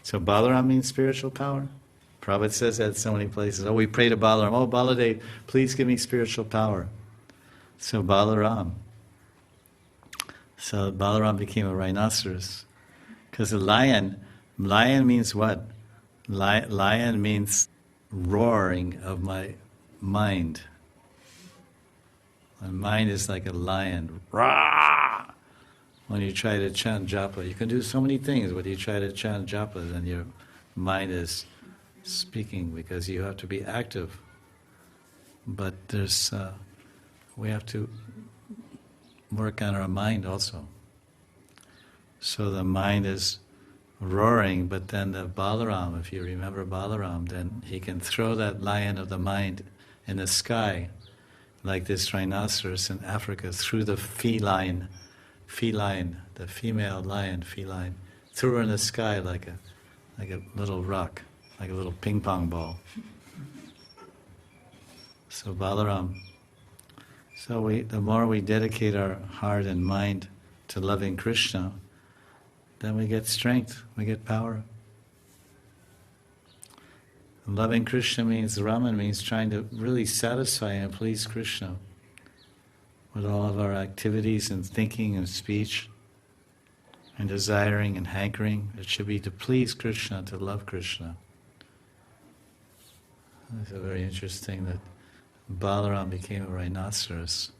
So Balaram means spiritual power. Prabhupada says that in so many places. Oh, we pray to Balaram. Oh, Baladev, please give me spiritual power. So Balaram. So Balaram became a rhinoceros. Because a lion means what? Lion means roaring of my mind. My mind is like a lion. Rah! When you try to chant japa, you can do so many things. When you try to chant japa, then your mind is speaking because you have to be active. But we have to work on our mind also. So the mind is roaring, but then the Balaram, if you remember Balaram, then he can throw that lion of the mind in the sky, like this rhinoceros in Africa threw the feline, the female lion, feline, threw her in the sky like a little rock, like a little ping pong ball. So Balaram. So the more we dedicate our heart and mind to loving Krishna, then we get strength, we get power. And loving Krishna means, Raman means trying to really satisfy and please Krishna with all of our activities and thinking and speech and desiring and hankering. It should be to please Krishna, to love Krishna. It's very interesting that Balaram became a rhinoceros.